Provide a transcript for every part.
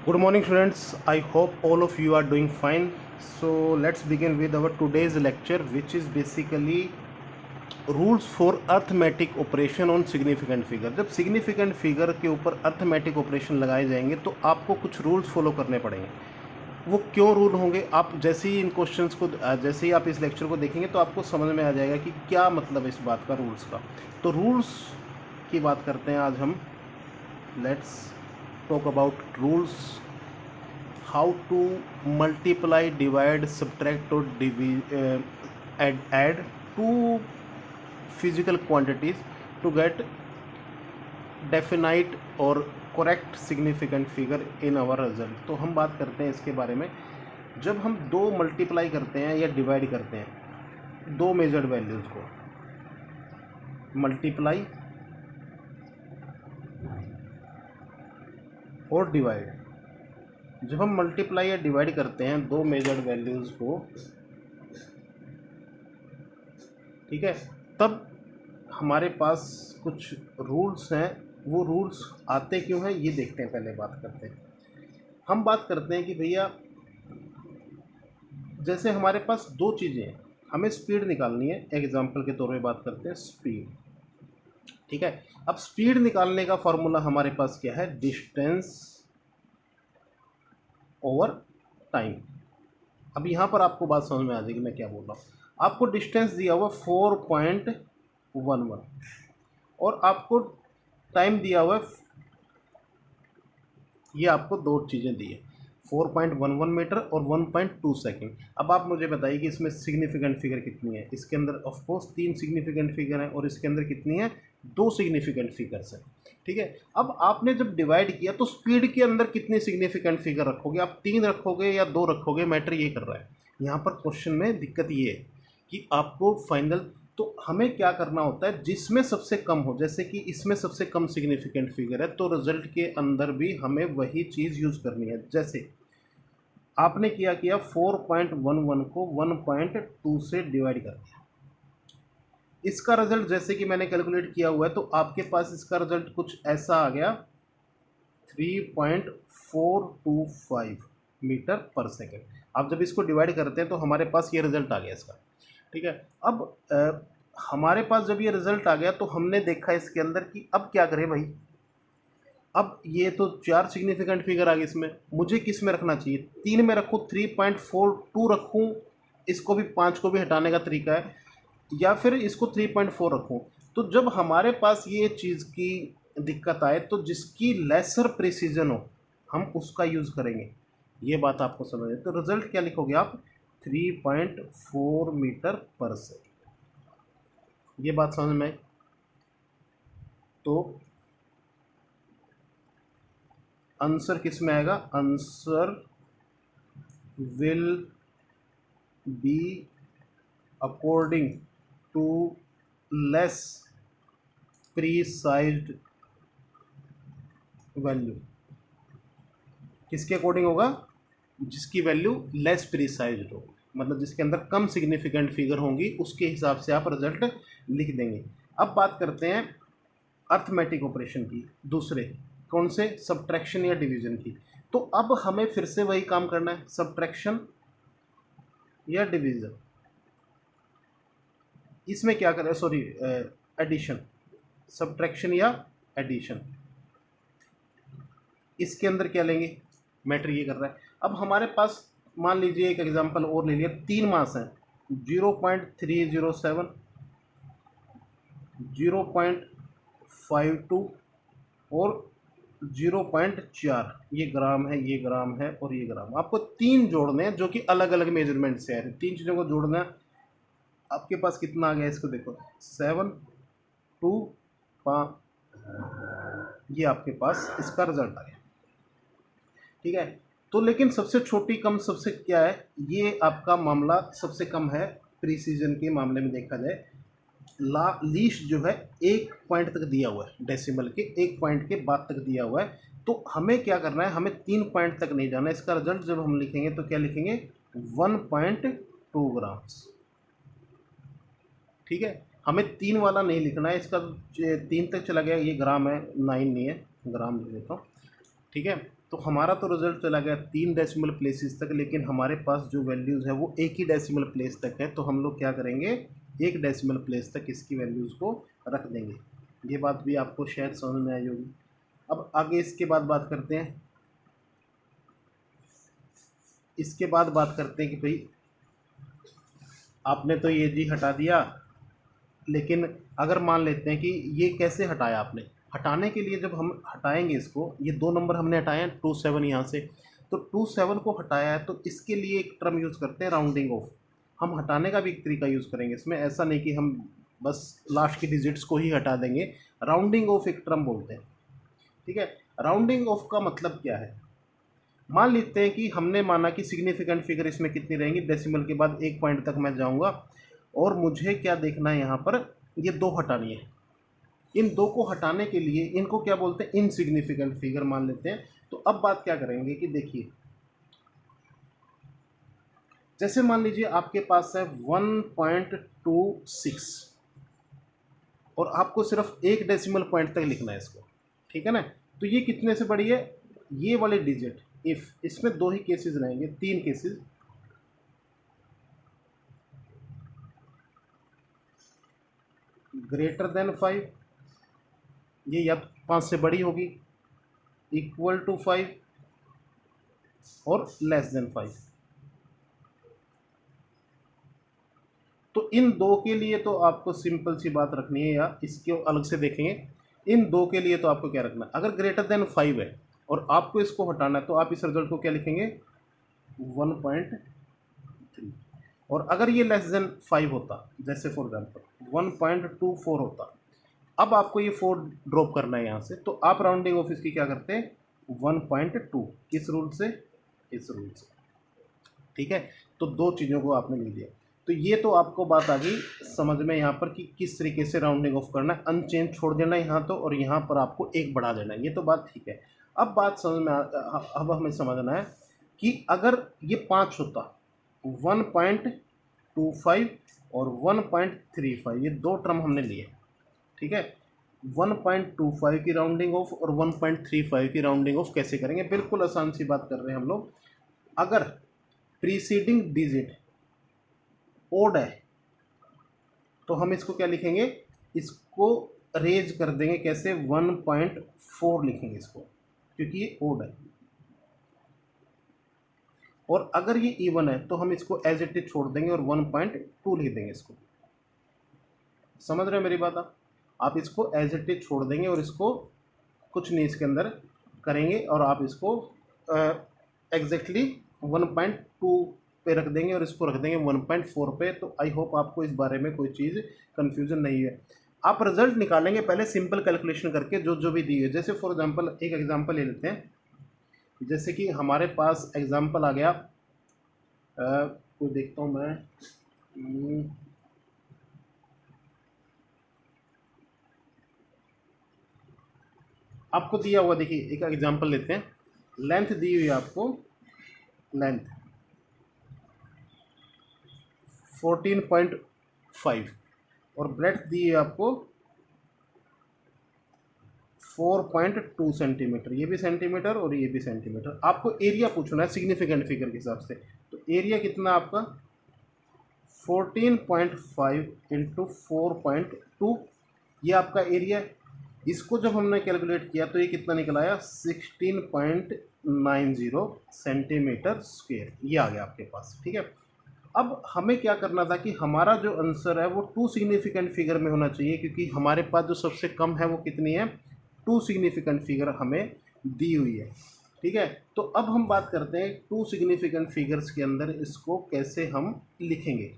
Good morning students, I hope all of you are doing fine. So let's begin with our today's lecture, which is basically rules for arithmetic operation on significant figure. जब significant figure के ऊपर arithmetic operation लगाए जाएंगे तो आपको कुछ rules follow करने पड़ेंगे। वो क्यों रूल होंगे, आप जैसे ही इन क्वेश्चंस को जैसे ही आप इस लेक्चर को देखेंगे तो आपको समझ में आ जाएगा कि क्या मतलब इस बात का, रूल्स का। तो रूल्स की बात करते हैं आज हम। Let's talk about rules, how to multiply, divide, subtract और add two physical quantities to get definite और correct significant figure in our result। तो हम बात करते हैं इसके बारे में। जब हम दो मल्टीप्लाई करते हैं या डिवाइड करते हैं दो मेजर्ड वैल्यूज़ को, मल्टीप्लाई और डिवाइड, जब हम मल्टीप्लाई या डिवाइड करते हैं दो मेजर्ड वैल्यूज़ को, ठीक है, तब हमारे पास कुछ रूल्स हैं। वो रूल्स आते क्यों हैं ये देखते हैं, पहले बात करते हैं। हम बात करते हैं कि भैया जैसे हमारे पास दो चीज़ें हैं, हमें स्पीड निकालनी है। एग्जांपल के तौर पे बात करते हैं स्पीड, ठीक है। अब स्पीड निकालने का फॉर्मूला हमारे पास क्या है? Distance over time. अब यहाँ पर आपको बात समझ में आ जाएगी मैं क्या बोल रहा हूँ। आपको डिस्टेंस दिया हुआ 4.11 और आपको टाइम दिया हुआ है, ये आपको दो चीज़ें दी है, 4.11 मीटर और 1.2 सेकेंड। अब आप मुझे बताइए कि इसमें सिग्निफिकेंट फिगर कितनी है। इसके अंदर ऑफ कोर्स 3 सिग्निफिकेंट फिगर हैं और इसके अंदर कितनी है? 2 सिग्निफिकेंट फिगर्स हैं, ठीक है। अब आपने जब डिवाइड किया तो स्पीड के अंदर कितनी सिग्निफिकेंट फिगर रखोगे? आप 3 रखोगे या 2 रखोगे, मैटर ये कर रहा है। यहाँ पर क्वेश्चन में दिक्कत ये है कि आपको फाइनल, तो हमें क्या करना होता है, जिसमें सबसे कम हो, जैसे कि इसमें सबसे कम सिग्निफिकेंट फिगर है तो रिजल्ट के अंदर भी हमें वही चीज़ यूज़ करनी है। जैसे आपने किया 4.11 को 1.2 से डिवाइड कर दिया, इसका रिजल्ट जैसे कि मैंने कैलकुलेट किया हुआ है तो आपके पास इसका रिजल्ट कुछ ऐसा आ गया, 3.425 मीटर पर सेकेंड। आप जब इसको डिवाइड करते हैं तो हमारे पास ये रिजल्ट आ गया इसका, ठीक है। अब हमारे पास जब ये रिजल्ट आ गया तो हमने देखा इसके अंदर कि अब क्या करें भाई। अब ये तो 4 सिग्निफिकेंट फिगर आ गए, इसमें मुझे किस में रखना चाहिए? 3 में रखूँ, 3.42 रखूँ, इसको भी 5 को भी हटाने का तरीका है, या फिर इसको 3.4 रखूँ। तो जब हमारे पास ये चीज़ की दिक्कत आए तो जिसकी लेसर प्रिसीजन हो हम उसका यूज़ करेंगे। ये बात आपको समझ है। तो रिजल्ट क्या लिखोगे आप? 3.4 मीटर पर सेकेंड। ये बात समझ में आई? तो आंसर किस में आएगा? Answer will be according to less precised value. किसके अकॉर्डिंग होगा? जिसकी वैल्यू लेस प्रीसाइज्ड हो, मतलब जिसके अंदर कम सिग्निफिकेंट फिगर होंगी उसके हिसाब से आप रिजल्ट लिख देंगे। अब बात करते हैं अर्थमेटिक ऑपरेशन की, दूसरे कौन से? सब्ट्रैक्शन या डिवीजन की। तो अब हमें फिर से वही काम करना है, सब्ट्रैक्शन या डिवीजन। इसमें क्या करें, सॉरी एडिशन, सब्ट्रैक्शन या एडिशन। इसके अंदर क्या लेंगे, मैटर ये कर रहा है। अब हमारे पास मान लीजिए एक एग्जांपल और ले लिया, 3 मास हैं, 0.307, 0.52 और 0.4। ये ग्राम है, ये ग्राम है और ये ग्राम। आपको 3 जोड़ने हैं जो कि अलग अलग मेजरमेंट से है। 3 चीज़ों को जोड़ना है। आपके पास कितना आ गया इसको देखो, 7, 2, 5, ये आपके पास इसका रिजल्ट आ गया, ठीक है। तो लेकिन सबसे छोटी कम सबसे क्या है, ये आपका मामला सबसे कम है प्रीसीजन के मामले में देखा जाए। लीस्ट जो है 1 पॉइंट तक दिया हुआ है, डेसिमल के 1 पॉइंट के बाद तक दिया हुआ है। तो हमें क्या करना है, हमें 3 पॉइंट तक नहीं जाना। इसका रिजल्ट जब हम लिखेंगे तो क्या लिखेंगे? 1.2 ग्राम्स, ठीक है। हमें 3 वाला नहीं लिखना है, इसका 3 तक चला गया, ये ग्राम है, 9 नहीं है, ग्राम लिख देता हूँ, ठीक है। तो हमारा तो रिजल्ट चला गया 3 डेसिमल प्लेसेस तक, लेकिन हमारे पास जो वैल्यूज़ है वो एक ही डेसिमल प्लेस तक है। तो हम लोग क्या करेंगे, एक डेसिमल प्लेस तक इसकी वैल्यूज़ को रख देंगे। ये बात भी आपको शायद समझ में आई होगी। अब आगे इसके बाद बात करते हैं, इसके बाद बात करते हैं कि भाई आपने तो ये जी हटा दिया, लेकिन अगर मान लेते हैं कि ये कैसे हटाया आपने। हटाने के लिए जब हम हटाएंगे इसको, ये 2 नंबर हमने हटाए हैं 27 यहाँ से, तो 27 को हटाया है तो इसके लिए एक टर्म यूज़ करते हैं राउंडिंग ऑफ। हम हटाने का भी एक तरीका यूज़ करेंगे इसमें, ऐसा नहीं कि हम बस लास्ट की डिजिट्स को ही हटा देंगे। राउंडिंग ऑफ एक टर्म बोलते हैं, ठीक है। राउंडिंग ऑफ का मतलब क्या है, मान लेते हैं कि हमने माना कि सिग्निफिकेंट फिगर इसमें कितनी रहेंगी, डेसिमल के बाद 1 पॉइंट तक मैं जाऊंगा और मुझे क्या देखना है, यहाँ पर ये 2 हटानी है। इन 2 को हटाने के लिए इनको क्या बोलते हैं, इनसिग्निफिकेंट फिगर मान लेते हैं। तो अब बात क्या करेंगे कि देखिए, जैसे मान लीजिए आपके पास है 1.26 और आपको सिर्फ 1 डेसिमल पॉइंट तक लिखना है इसको, ठीक है ना। तो ये कितने से बड़ी है, ये वाले डिजिट, इफ इसमें 2 ही केसेस रहेंगे, 3 केसेस। ग्रेटर देन 5, ये या 5 से बड़ी होगी, इक्वल टू 5 और लेस देन 5। तो इन 2 के लिए तो आपको सिंपल सी बात रखनी है, या इसके अलग से देखेंगे। इन 2 के लिए तो आपको क्या रखना है, अगर ग्रेटर देन 5 है और आपको इसको हटाना है तो आप इस रिजल्ट को क्या लिखेंगे, 1.3। और अगर ये लेस देन 5 होता, जैसे फॉर एग्जांपल 1.24 होता, अब आपको ये 4 ड्रॉप करना है यहाँ से, तो आप राउंडिंग ऑफ इसकी क्या करते हैं, 1.2, किस रूल से, इस रूल से, ठीक है। तो 2 चीज़ों को आपने लिख दिया। तो ये तो आपको बात आ गई समझ में यहाँ पर कि किस तरीके से राउंडिंग ऑफ करना है, अनचेंज छोड़ देना है यहाँ तो, और यहाँ पर आपको 1 बढ़ा देना है, ये तो बात ठीक है। अब बात समझ में अब हमें समझना है कि अगर ये 5 होता, 1.25 और 1.35, ये 2 टर्म हमने लिए, ठीक है। 1.25 की राउंडिंग ऑफ और 1.35 की राउंडिंग ऑफ कैसे करेंगे, बिल्कुल आसान सी बात कर रहे हैं हम लोग। अगर प्रीसीडिंग डिजिट ओड है तो हम इसको क्या लिखेंगे, इसको रेज कर देंगे, कैसे, 1.4 लिखेंगे इसको, क्योंकि ये ओड है। और अगर ये इवन है तो हम इसको एज इट इज छोड़ देंगे और 1.2 लिख देंगे इसको। समझ रहे हो मेरी बात आप इसको एज इट इज छोड़ देंगे और इसको कुछ नहीं इसके अंदर करेंगे, और आप इसको एग्जैक्टली 1.2 पे रख देंगे और इसको रख देंगे 1.4 पे। तो आई होप आपको इस बारे में कोई चीज़ कन्फ्यूजन नहीं है। आप रिजल्ट निकालेंगे पहले सिंपल कैलकुलेशन करके, जो जो भी दी है। जैसे फॉर एग्जांपल एक एग्जांपल ले लेते हैं, जैसे कि हमारे पास एग्जांपल आ गया, कोई देखता हूँ मैं, आपको दिया हुआ, देखिए एक एग्जांपल लेते हैं। लेंथ दी हुई है आपको, लेंथ 14.5 और ब्रेड्थ दी है आपको 4.2 सेंटीमीटर, ये भी सेंटीमीटर और ये भी सेंटीमीटर। आपको एरिया पूछना है सिग्निफिकेंट फिगर के हिसाब से। तो एरिया कितना आपका 14.5 इंटू 4.2, ये आपका एरिया। इसको जब हमने कैलकुलेट किया तो ये कितना निकल आया, 16.90 सेंटीमीटर स्क्वायर, ये आ गया आपके पास, ठीक है। अब हमें क्या करना था कि हमारा जो आंसर है वो 2 सिग्निफिकेंट फिगर में होना चाहिए, क्योंकि हमारे पास जो सबसे कम है वो कितनी है, 2 सिग्निफिकेंट फिगर हमें दी हुई है, ठीक है। तो अब हम बात करते हैं 2 सिग्निफिकेंट फिगर्स के अंदर इसको कैसे हम लिखेंगे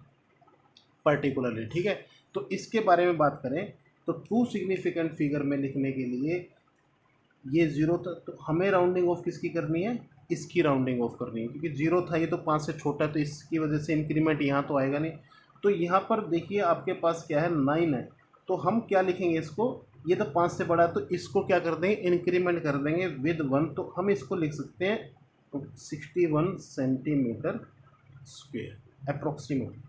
पर्टिकुलरली, ठीक है। तो इसके बारे में बात करें तो 2 सिग्निफिकेंट फिगर में लिखने के लिए ये 0 था, तो हमें राउंडिंग ऑफ किसकी करनी है, इसकी राउंडिंग ऑफ करनी है, क्योंकि 0 था, ये तो 5 से छोटा है, तो इसकी वजह से इंक्रीमेंट यहाँ तो आएगा नहीं। तो यहाँ पर देखिए आपके पास क्या है, 9 है, तो हम क्या लिखेंगे इसको, ये तो 5 से बड़ा है, तो इसको क्या कर देंगे, इंक्रीमेंट कर देंगे विद 1, तो हम इसको लिख सकते हैं 61 सेंटीमीटर स्क्वेयर अप्रोक्सीमेटली।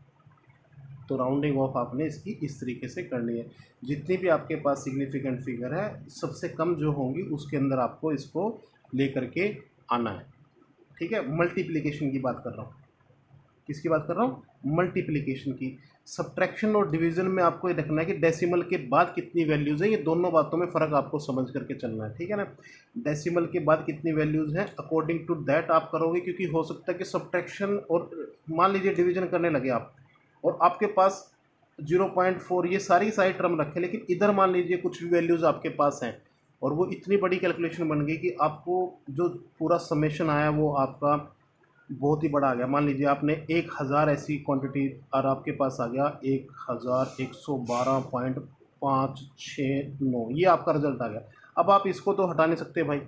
तो राउंडिंग ऑफ आपने इसकी इस तरीके से करनी है। जितनी भी आपके पास सिग्निफिकेंट फिगर है, सबसे कम जो होंगी उसके अंदर आपको इसको ले करके आना है। ठीक है, मल्टीप्लिकेशन की बात कर रहा हूँ। किसकी बात कर रहा हूँ? मल्टीप्लिकेशन की। सब्ट्रैक्शन और डिवीजन में आपको ये देखना है कि डेसिमल के बाद कितनी वैल्यूज़ हैं, ये दोनों बातों में फ़र्क आपको समझ करके चलना है। ठीक है ना, डेसिमल के बाद कितनी वैल्यूज़ हैं, अकॉर्डिंग टू दैट आप करोगे, क्योंकि हो सकता है कि सब्ट्रैक्शन और मान लीजिए डिवीजन करने लगे आप और आपके पास 0.4 ये सारी टर्म रखे, लेकिन इधर मान लीजिए कुछ भी वैल्यूज़ आपके पास हैं और वो इतनी बड़ी कैलकुलेशन बन गई कि आपको जो पूरा समेशन आया वो आपका बहुत ही बड़ा आ गया। मान लीजिए आपने 1000 ऐसी क्वांटिटी और आपके पास आ गया 1112.569, ये आपका रिजल्ट आ गया। अब आप इसको तो हटा नहीं सकते भाई,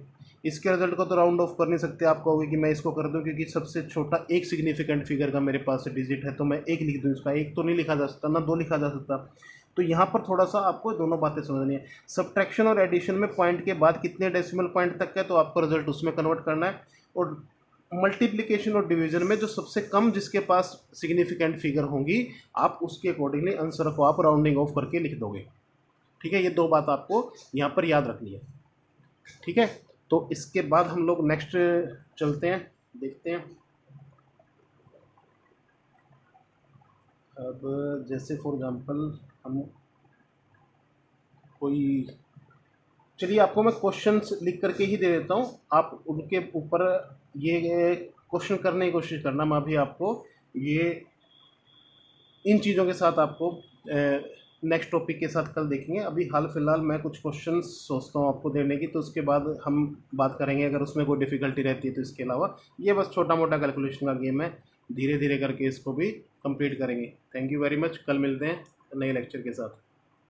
इसके रिजल्ट को तो राउंड ऑफ कर नहीं सकते। आप कहोगे कि मैं इसको कर दूं क्योंकि सबसे छोटा एक सिग्निफिकेंट फिगर का मेरे पास डिजिट है, तो मैं एक लिख दूं, इसका एक तो नहीं लिखा जा सकता ना दो लिखा जा सकता। तो यहाँ पर थोड़ा सा आपको दोनों बातें समझनी है। सब्ट्रैक्शन और एडिशन में पॉइंट के बाद कितने डेसिमल पॉइंट तक है तो आपको रिजल्ट उसमें कन्वर्ट करना है, और मल्टीप्लिकेशन और डिवीजन में जो सबसे कम जिसके पास सिग्निफिकेंट फिगर होंगी आप उसके अकॉर्डिंगली आंसर को आप राउंडिंग ऑफ करके लिख दोगे। ठीक है, ये दो बात आपको यहाँ पर याद रखनी है। ठीक है, तो इसके बाद हम लोग नेक्स्ट चलते हैं, देखते हैं। अब जैसे फॉर एग्जांपल हम कोई, चलिए आपको मैं क्वेश्चंस लिख करके ही दे देता हूँ, आप उनके ऊपर ये क्वेश्चन करने की कोशिश करना। मैं अभी आपको ये इन चीज़ों के साथ आपको नेक्स्ट टॉपिक के साथ कल देखेंगे। अभी हाल फिलहाल मैं कुछ क्वेश्चंस सोचता हूँ आपको देने की, तो उसके बाद हम बात करेंगे अगर उसमें कोई डिफ़िकल्टी रहती है तो। इसके अलावा ये बस छोटा मोटा कैलकुलेशन का गेम है, धीरे धीरे करके इसको भी कंप्लीट करेंगे। थैंक यू वेरी मच, कल मिलते हैं नए लेक्चर के साथ।